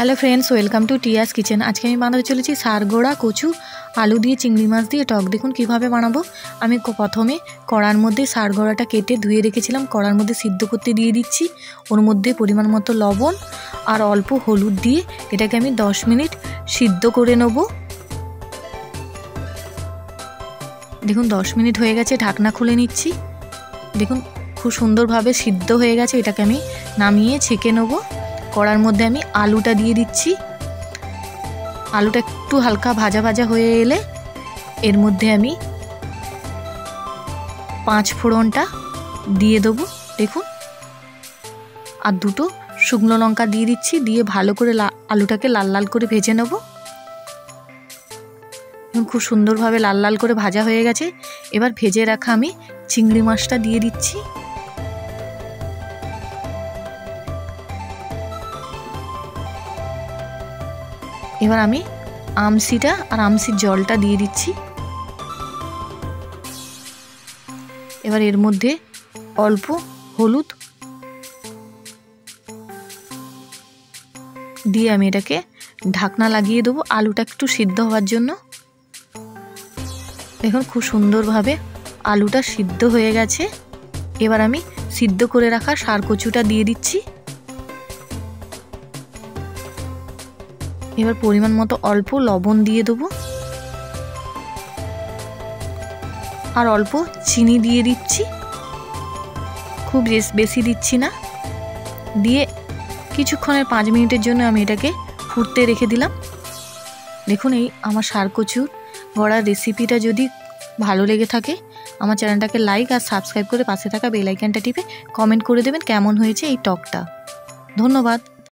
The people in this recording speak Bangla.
Hello friends, welcome to Tia's kitchen. आज के আমি বানাতে চলেছি সারগোড়া কচু আলু দিয়ে চিংড়ি মাছ দিয়ে টক। দেখুন কিভাবে বানাবো। আমি প্রথমে কড়ার মধ্যে সারগোড়াটা কেটে ধুয়ে রেখেছিলাম, কড়ার মধ্যে সিদ্ধ করতে দিয়ে দিচ্ছি। ওর মধ্যে পরিমাণ মতো লবণ আর অল্প হলুদ দিয়ে এটাকে আমি 10 মিনিট সিদ্ধ করে নেব। দেখুন 10 মিনিট হয়ে গেছে, ঢাকনা খুলে নিচ্ছি। দেখুন খুব সুন্দরভাবে সিদ্ধ হয়ে গেছে। এটাকে আমি নামিয়ে ছেঁকে নেব। কড়ার মধ্যে আমি আলুটা দিয়ে দিচ্ছি। আলুটা একটু হালকা ভাজা ভাজা হয়ে এলে এর মধ্যে আমি 5 ফোড়নটা দিয়ে দেবো। দেখুন আর দুটো শুকনো লঙ্কা দিয়ে দিচ্ছি, দিয়ে ভালো করে আলুটাকে লাল লাল করে ভেজে নেব। খুব সুন্দরভাবে লাল লাল করে ভাজা হয়ে গেছে। এবার ভেজে রাখা আমি চিংড়ি মাছটা দিয়ে দিচ্ছি। এবার আমি আমসিটা আর আমসির জলটা দিয়ে দিচ্ছি। এবার এর মধ্যে অল্প হলুদ দিয়ে আমি এটাকে ঢাকনা লাগিয়ে দেবো আলুটা একটু সিদ্ধ হওয়ার জন্য। দেখুন খুব সুন্দরভাবে আলুটা সিদ্ধ হয়ে গেছে। এবার আমি সিদ্ধ করে রাখা সার কচুটা দিয়ে দিচ্ছি। এবার পরিমাণ মতো অল্প লবণ দিয়ে দেবো আর অল্প চিনি দিয়ে দিচ্ছি, খুব বেশি দিচ্ছি না। দিয়ে কিছুক্ষণের 5 মিনিটের জন্য আমি এটাকে ফুটতে রেখে দিলাম। দেখুন এই আমার সার কচুর গড়ার রেসিপিটা যদি ভালো লেগে থাকে আমার চ্যানেলটাকে লাইক আর সাবস্ক্রাইব করে পাশে থাকা বেল আইকনটা টিপে কমেন্ট করে দেবেন কেমন হয়েছে এই টকটা। ধন্যবাদ।